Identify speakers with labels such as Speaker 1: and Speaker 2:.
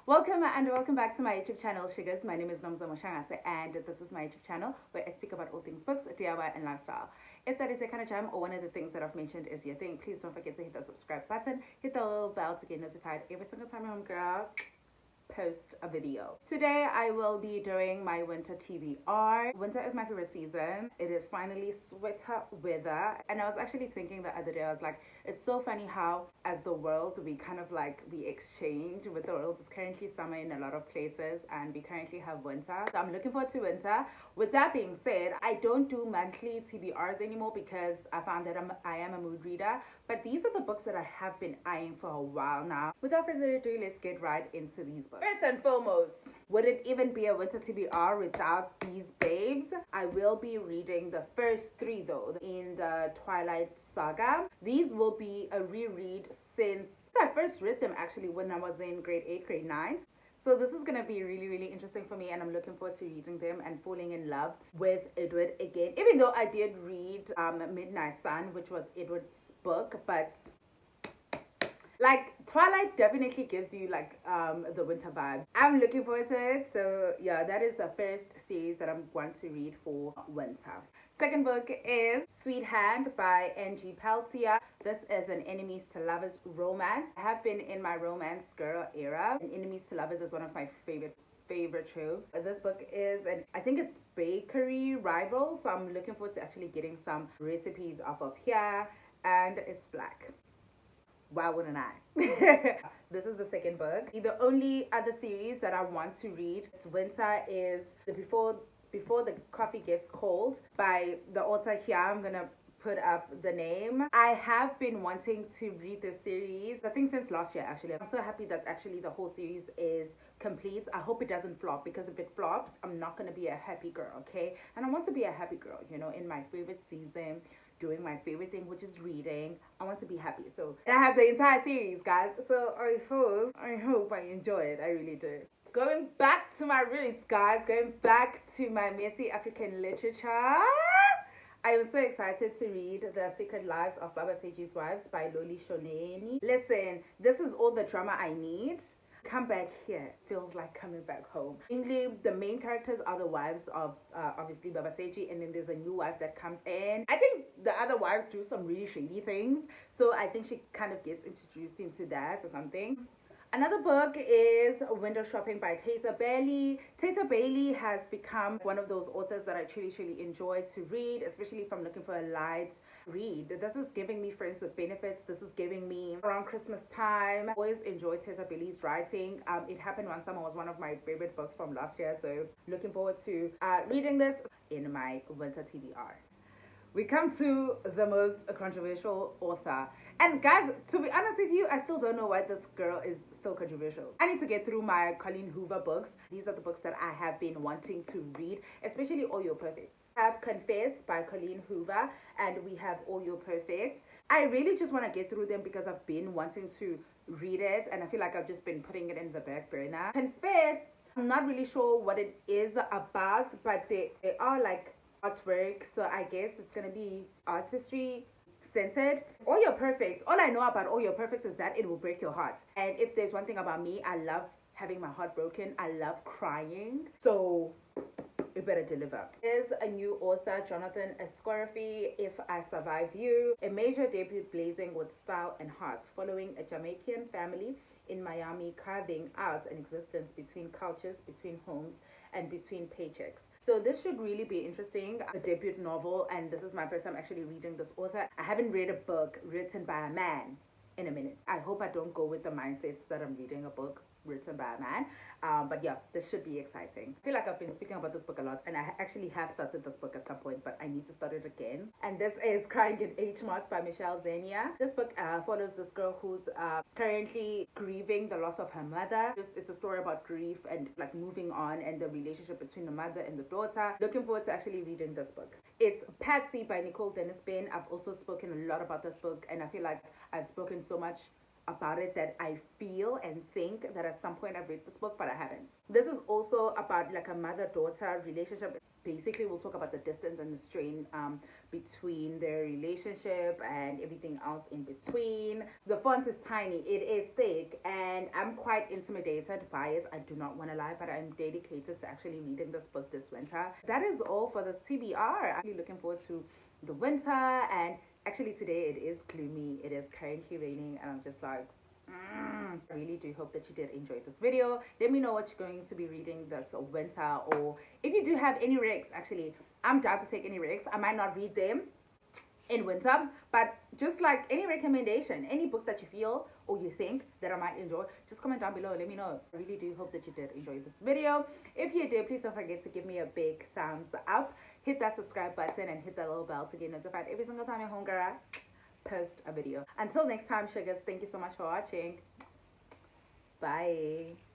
Speaker 1: Welcome back to my YouTube channel, Shugas. My name is Shugas, and this is my YouTube channel where I speak about all things books, DIY, and lifestyle. If that is your kind of jam or one of the things that I've mentioned is your thing, please don't forget to hit the subscribe button, hit the little bell to get notified every single time I'm post a video. Today I will be doing my winter TBR. Winter is my favorite season. It is finally sweater weather, and I was actually thinking the other day, I was like, it's so funny how as the world we exchange with the world. It's currently summer in a lot of places and we currently have winter, so I'm looking forward to winter. With that being said, I don't do monthly TBRs anymore because I found that I am a mood reader, but these are the books that I have been eyeing for a while now. Without further ado, let's get right into these books. First and foremost, would it even be a winter TBR without these babes? I will be reading the first three though in the Twilight Saga. These will be a reread since I first read them actually when I was in grade 8, grade 9. So this is going to be really interesting for me, and I'm looking forward to reading them and falling in love with Edward again. Even though I did read Midnight Sun, which was Edward's book, but like Twilight definitely gives you like the winter vibes. I'm looking forward to it. So yeah, that is the first series that I'm going to read for winter. Second book is Sweethand by N.G. Peltier. This is an enemies to lovers romance. I have been in my romance girl era, and enemies to lovers is one of my favorite show. This book is I think it's bakery rival, so I'm looking forward to actually getting some recipes off of here, and it's black. Why wouldn't I? This is the second book. The only other series that I want to read this winter is the Before the Coffee Gets Cold by the author here. I'm gonna put up the name. I have been wanting to read this series, I think since last year actually. I'm so happy that actually the whole series is complete. I hope it doesn't flop, because if it flops, I'm not gonna be a happy girl, okay? And I want to be a happy girl, you know, in my favorite season, doing my favorite thing, which is reading. I want to be happy. So I have the entire series, guys. So I hope I enjoy it. I really do. Going back to my roots, guys. Going back to my messy African literature. I am so excited to read The Secret Lives of Baba Segi's Wives by Loli Shoneni. Listen, this is all the drama I need. Come back here feels like coming back home. Mainly the main characters are the wives of obviously Baba Segi, and then there's a new wife that comes in. I think the other wives do some really shady things, so I think she kind of gets introduced into that or something. Another book is Window Shopping by Taysa Bailey. Taysa Bailey has become one of those authors that I truly enjoy to read, especially if I'm looking for a light read. This is giving me Friends with Benefits. This is giving me around Christmas time. I always enjoyed Taysa Bailey's writing. It Happened One Summer was one of my favorite books from last year, so looking forward to reading this in my winter TBR. We come to the most controversial author. And guys, to be honest with you, I still don't know why this girl is still controversial. I need to get through my Colleen Hoover books. These are the books that I have been wanting to read, especially All Your Perfects. I have Confess by Colleen Hoover, and we have All Your Perfects. I really just want to get through them because I've been wanting to read it, and I feel like I've just been putting it in the back burner. Confess, I'm not really sure what it is about, but they are like artwork, so I guess it's gonna be artistry centered. All Your Perfect, all I know about All Your Perfect is that it will break your heart, and if there's one thing about me, I love having my heart broken. I love crying, so it better deliver. There's a new author, Jonathan Escorifi, If I Survive You, a major debut blazing with style and heart, following a Jamaican family in Miami carving out an existence between cultures, between homes, and between paychecks. So this should really be interesting. A debut novel, and this is my first time actually reading this author. I haven't read a book written by a man in a minute. I hope I don't go with the mindsets that I'm reading a book written by a man. But yeah, this should be exciting. I feel like I've been speaking about this book a lot, and I actually have started this book at some point, but I need to start it again. And this is Crying in H Mart by Michelle Zania. This book follows this girl who's currently grieving the loss of her mother. It's a story about grief and like moving on, and the relationship between the mother and the daughter. Looking forward to actually reading this book. It's Patsy by Nicole Dennis Ben. I've also spoken a lot about this book, and I feel like I've spoken so much about it that I feel and think that at some point I've read this book, but I haven't. This is also about like a mother-daughter relationship basically we'll talk about the distance and the strain between their relationship and everything else in between. The font is tiny, it is thick, and I'm quite intimidated by it. I do not want to lie, but I'm dedicated to actually reading this book this winter. That is all for this TBR. I'm really looking forward to the winter, and actually today it is gloomy. It is currently raining, and I'm just like, I really do hope that you did enjoy this video. Let me know what you're going to be reading this winter, or if you do have any recs. Actually, I'm down to take any recs. I might not read them in winter, but just like any recommendation, any book that you feel or you think that I might enjoy, just comment down below. Let me know. I really do hope that you did enjoy this video. If you did, please don't forget to give me a big thumbs up, hit that subscribe button, and hit that little bell to get notified every single time your homegirl post a video. Until next time, Shugas, thank you so much for watching. Bye.